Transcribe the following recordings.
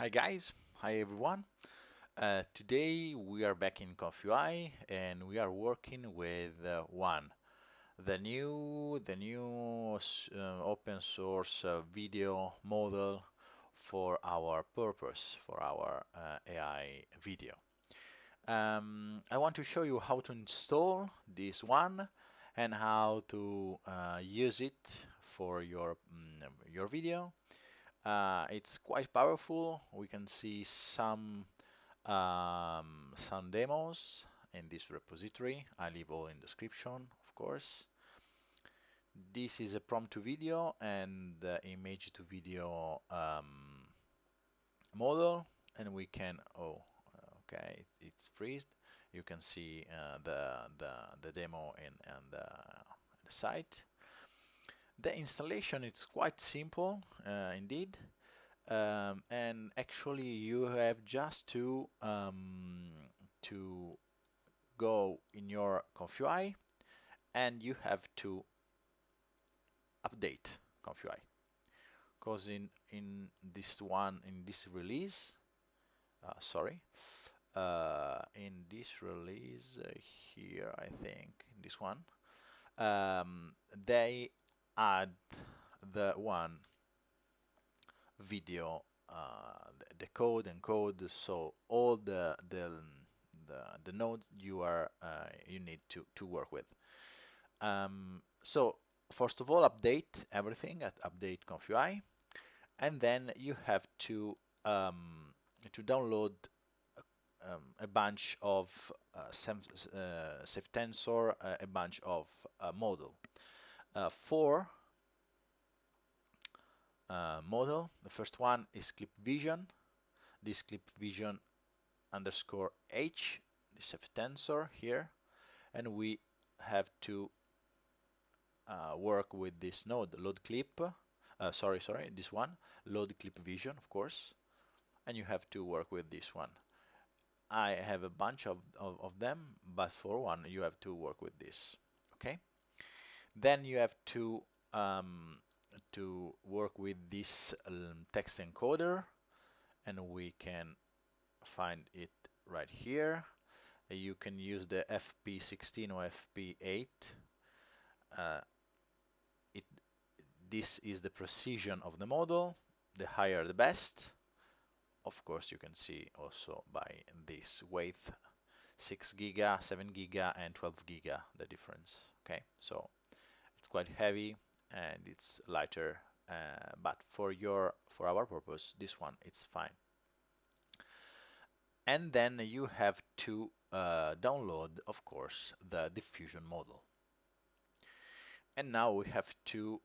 Hi guys, hi everyone. Today we are back in ConfUI and we are working with Wan, the new open source video model for our purpose, for our AI video. I want to show you how to install this one and how to use it for your video. It's quite powerful. We can see some demos in this repository. I leave all in description, of course. This is a prompt to video and image to video model, and we can okay, it's freezed. You can see the demo in the site. The installation is quite simple, indeed. And actually you have just to go in your ConfUI and you have to update ConfUI, because in this release, sorry, in this release here, I think in this one, they add the one video, the code and code, so all the nodes you need to work with. So first of all, update everything at update ConfUI, and then you have to download a bunch of safe tensor, a bunch of model. For model, the first one is clip vision. This clip vision underscore h, this safe tensor here, and we have to work with this node load clip. Sorry, this one, load clip vision, of course, and you have to work with this one. I have a bunch of them, but for one you have to work with this. Okay, then you have to work with this text encoder, and we can find it right here. You can use the FP16 or FP8. This is the precision of the model. The higher the best. Of course, you can see also by this weight, 6 giga, 7 giga, and 12 giga, the difference. Okay, so it's quite heavy and it's lighter, but for our purpose, this one it's fine. And then you have to download, of course, the diffusion model. And now we have to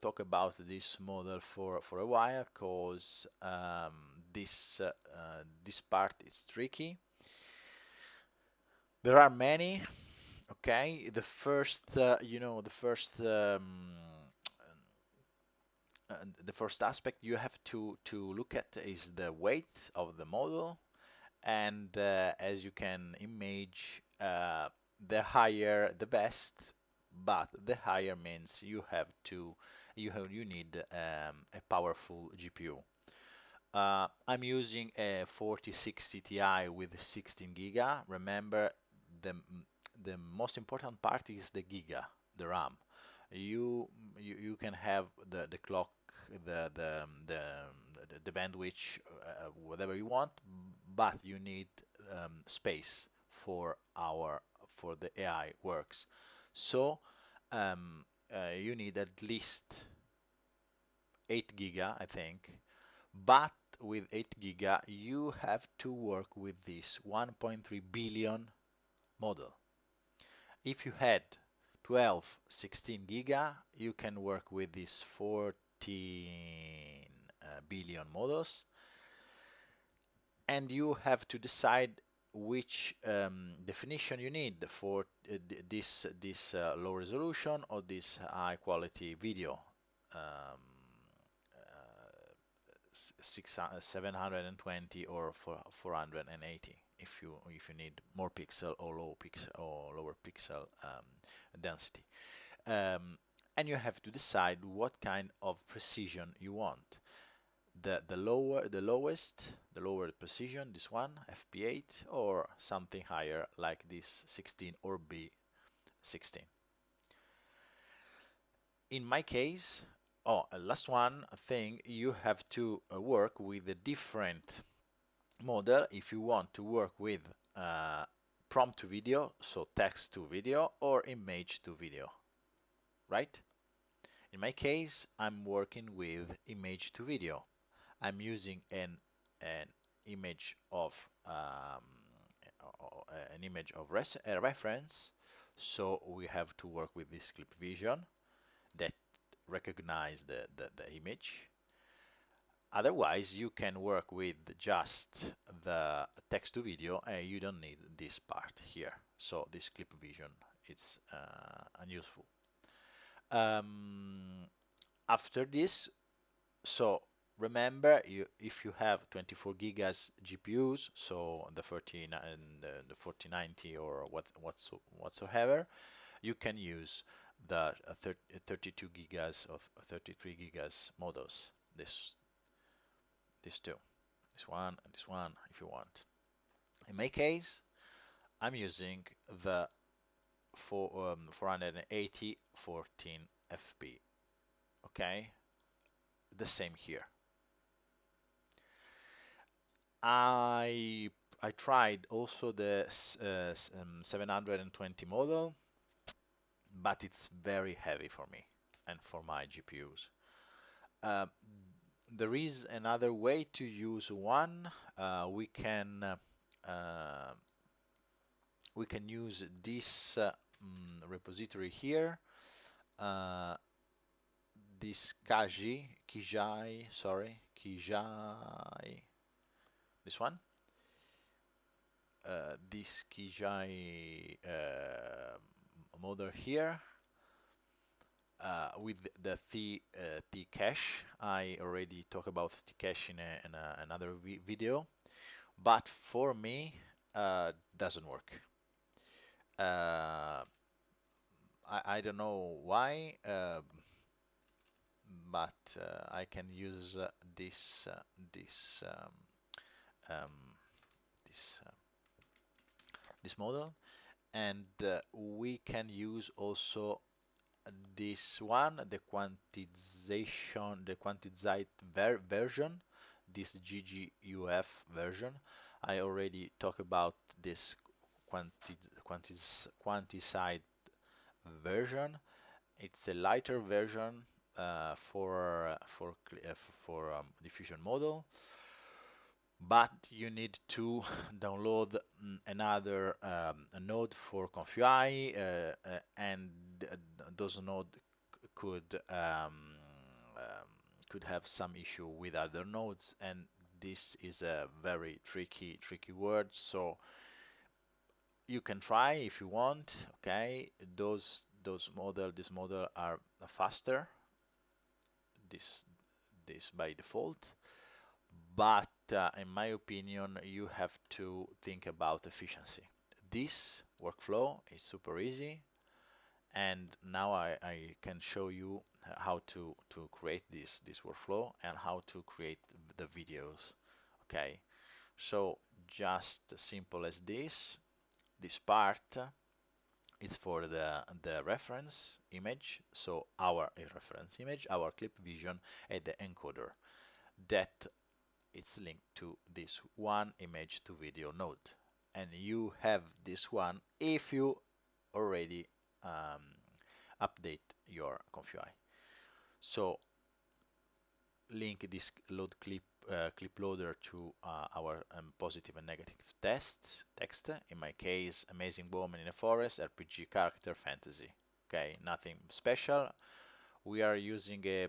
talk about this model for a while, because this part is tricky. There are many. Okay, the first the first aspect you have to look at is the weight of the model, and as you can imagine, the higher the best, but the higher means you need a powerful GPU. I'm using a 4060 Ti with 16 giga. Remember, the the most important part is the giga, the RAM. You can have the clock, the bandwidth, whatever you want, but you need space for the AI works. So you need at least 8 giga, I think. But with 8 giga, you have to work with this 1.3 billion model. If you had 12, 16 giga, you can work with these 14 billion models, and you have to decide which definition you need for this low resolution or this high quality video. Um, 720 or 480 if you need more pixel or lower pixel density, and you have to decide what kind of precision you want. the lower precision, this one, FP8, or something higher like this 16 or B16. In my case, last one thing, you have to work with a different model if you want to work with prompt to video, so text to video, or image to video, right? In my case, I'm working with image to video. I'm using an image of a reference, so we have to work with this clip vision that recognize the image. Otherwise, you can work with just the text to video and you don't need this part here. So this clip vision, it's unuseful. After this, so remember, if you have 24 gigas GPUs, so the 40 and the 4090 or whatsoever, you can use the 32 gigas of 33 gigas models. These two, this one and this one, if you want. In my case, I'm using the 480 14fp. Okay, the same here. I tried also the 720 model, but it's very heavy for me and for my GPUs. There is another way to use one. We can use this repository here. This Kijai, this one. This Kijai model here. With the T cache, I already talked about T cache in another video, but for me doesn't work. I don't know why, but I can use this model, and we can use also this one, the quantized version, this GGuf version. I already talked about this quantized version. It's a lighter version for diffusion model, but you need to download another node for ConfUI, and those nodes could have some issue with other nodes, and this is a very tricky word. So you can try if you want. Okay, this model are faster. This by default, but in my opinion, you have to think about efficiency. This workflow is super easy, and now I can show you how to create this workflow and how to create the videos. Okay, so just simple as this part is for the reference image, so our reference image, our clip vision, and the encoder that it's linked to this one image to video node, and you have this one if you already update your ConfUI. So link this load clip loader to our positive and negative text. In my case, amazing woman in a forest, RPG character, fantasy. Okay, nothing special. We are using a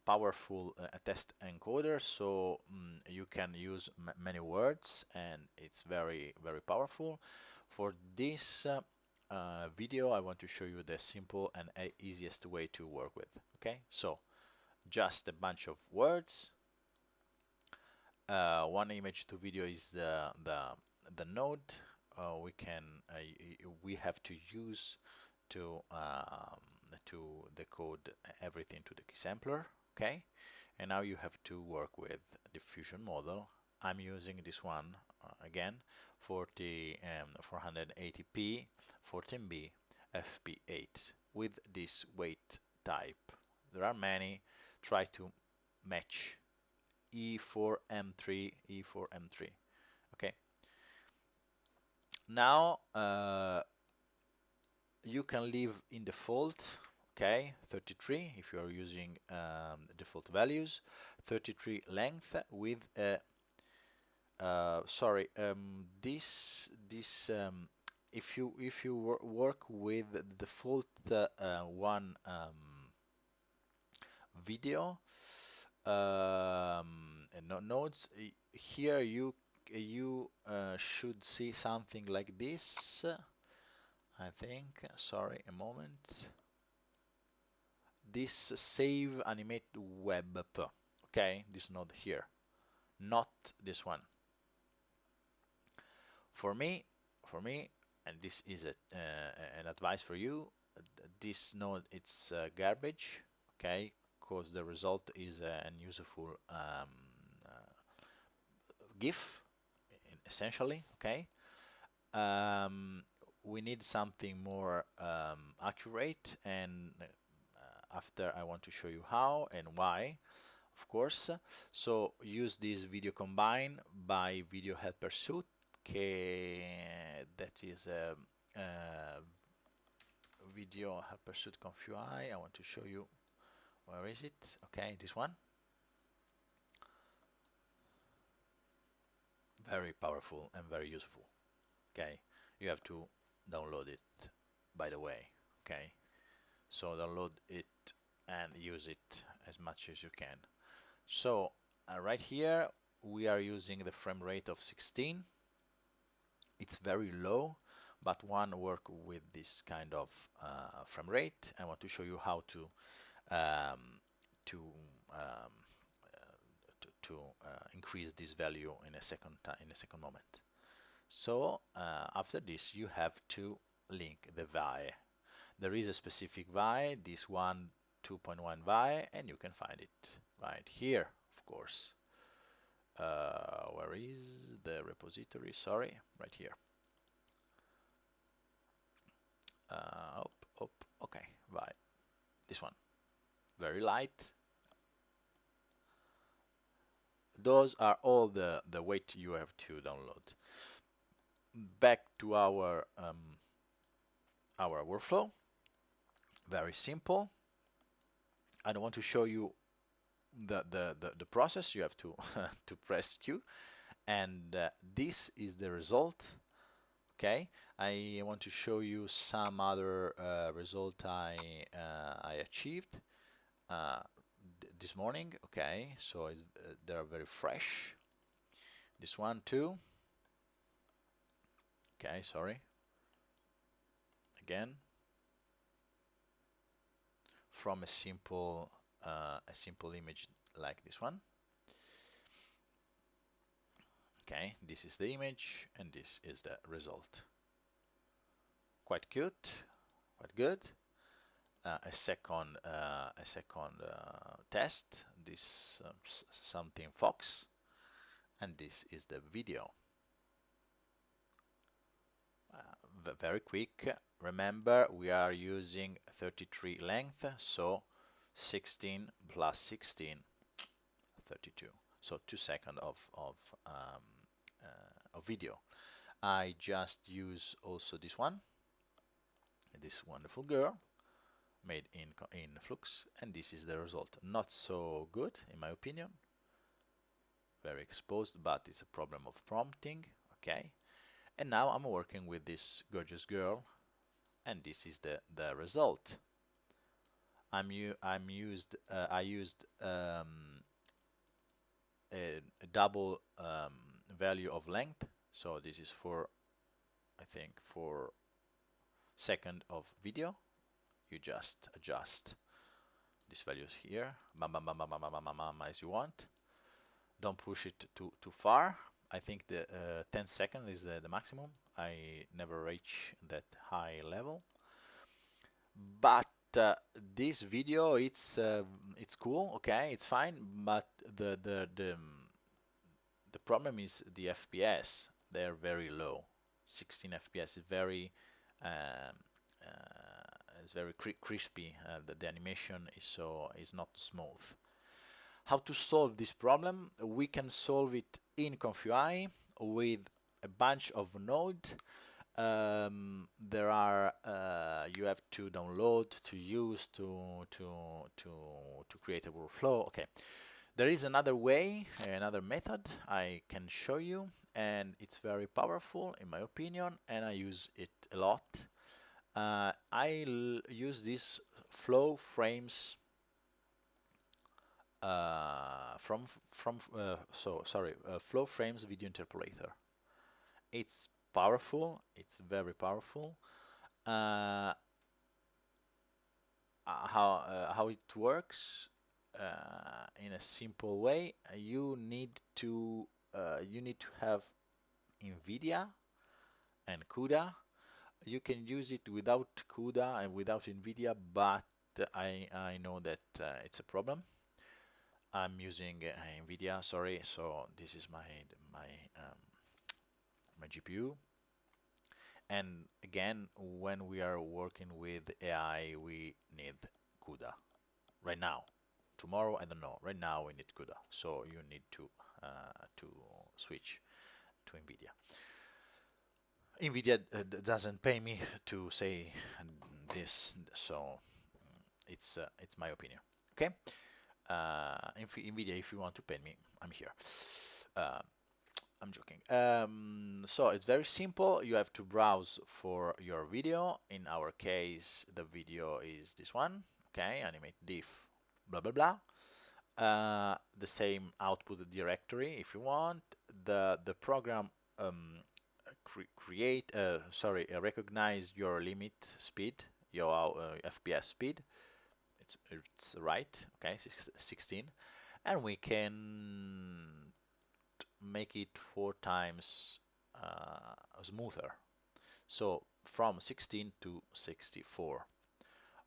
powerful test encoder, so you can use many words, and it's very powerful. For this video, I want to show you the simple and easiest way to work with. Okay, so just a bunch of words. One image to video is the node. We have to use to decode everything to the key sampler. Okay, And now you have to work with diffusion model. I'm using this one again, 480p 14b fp8 with this weight type. There are many. Try to match E4M3, E4M3. Okay. Now you can leave in default, okay, 33 if you are using default values, 33 length with a this if you work with the default one video nodes, here you should see something like this. I think, sorry, a moment. This save animate web, okay, this node here, not this one. For me, and this is an advice for you, this node it's garbage, okay, because the result is an unuseful GIF, essentially, okay. We need something more accurate, and after I want to show you how and why, of course. So use this video combine by video helper suit, that is a video helper suit conf UI. I want to show you, where is it? Okay, this one. Very powerful and very useful. Okay, you have to download it, by the way. Okay, so download it and use it as much as you can. So right here we are using the frame rate of 16. It's very low, but one work with this kind of frame rate. I want to show you how to increase this value in a second moment. So after this, you have to link the VI. There is a specific VI, this one 2.1 VI, and you can find it right here, of course. Where is the repository? Sorry, right here. Okay, VI. This one, very light. Those are all the weight you have to download. Back to our workflow. Very simple. I don't want to show you the process. You have to to press Q, and this is the result. Okay, I want to show you some other result I achieved this morning. Okay, so they are very fresh. This one too. Okay, sorry. Again, from a simple image like this one. Okay, this is the image and this is the result. Quite cute, quite good. A second test. This something fox, and this is the video. Very quick. Remember, we are using 33 length, so 16 plus 16, 32. So 2 seconds of video. I just use also this one, this wonderful girl, made in Flux, and this is the result. Not so good, in my opinion. Very exposed, but it's a problem of prompting. Okay. And now I'm working with this gorgeous girl, and this is the result. I used a double value of length, so this is for, I think, 4 seconds of video. You just adjust these values here, as you want. Don't push it too far. I think the 10 seconds is the maximum. I never reach that high level. But this video, it's cool, okay, it's fine, but the problem is the FPS. They're very low. 16 FPS is very um, it's very crispy. The animation is not smooth. How to solve this problem? We can solve it in ConfUI with a bunch of nodes. There are you have to download, to use, to create a workflow. Okay, there is another way, another method I can show you, and it's very powerful in my opinion, and I use it a lot. I use this Flowframes Flowframes video interpolator. It's powerful. It's very powerful. How it works in a simple way? You need to have NVIDIA and CUDA. You can use it without CUDA and without NVIDIA, but I know that it's a problem. I'm using NVIDIA, sorry, so this is my GPU. And again, when we are working with AI, we need CUDA right now. Tomorrow, I don't know. Right now, we need CUDA, so you need to switch to NVIDIA. NVIDIA doesn't pay me to say this, so it's my opinion. Okay. NVIDIA, if you want to pay me, I'm here. I'm joking. So it's very simple. You have to browse for your video. In our case, the video is this one. Okay, animate diff, blah blah blah. The same output directory if you want. The program recognize your limit speed, your FPS speed. It's right. Okay, 16, and we can make it 4 times smoother. So from 16 to 64.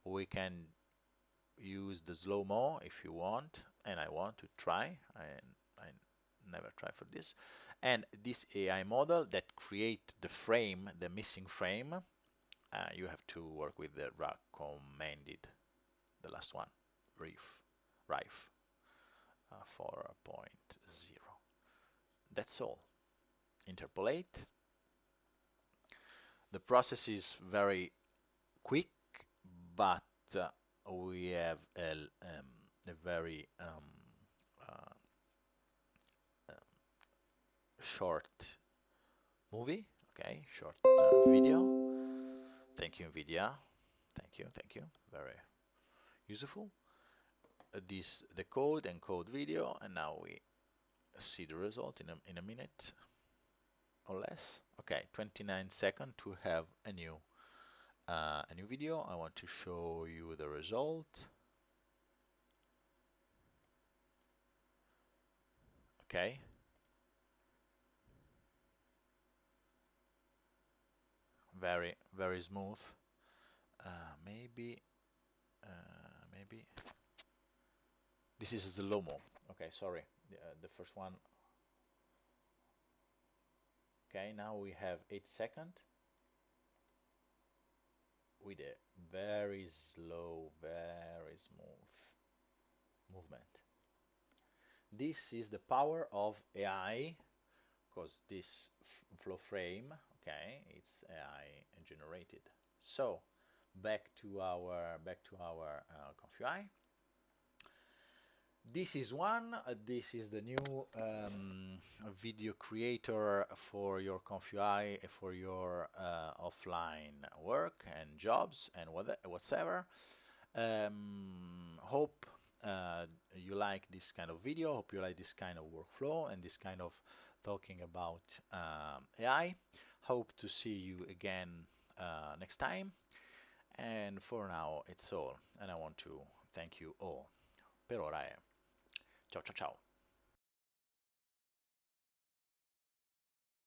We can use the slow-mo if you want, and I want to try. I never try for this. And this AI model that create the frame, the missing frame, you have to work with the recommended, the last one, RIF 4.0. That's all. Interpolate. The process is very quick, but we have a very short movie, okay, short video. Thank you, NVIDIA. Thank you. Very useful. The code and code video, and now we see the result in a minute or less. Okay, 29 seconds to have a new video. I want to show you the result. Okay. Very smooth. Maybe this is the slow-mo. Okay, sorry, the first one. Okay, now we have 8 seconds with a very slow, very smooth movement. This is the power of AI, because this flow frame, okay, it's AI generated. So back to our ConfUI. This is one. This is the new video creator for your ConfUI, for your offline work and jobs and whatever. Hope you like this kind of video. Hope you like this kind of workflow and this kind of talking about AI. Hope to see you again next time. And for now, it's all. And I want to thank you all. Per ora è ciao ciao ciao.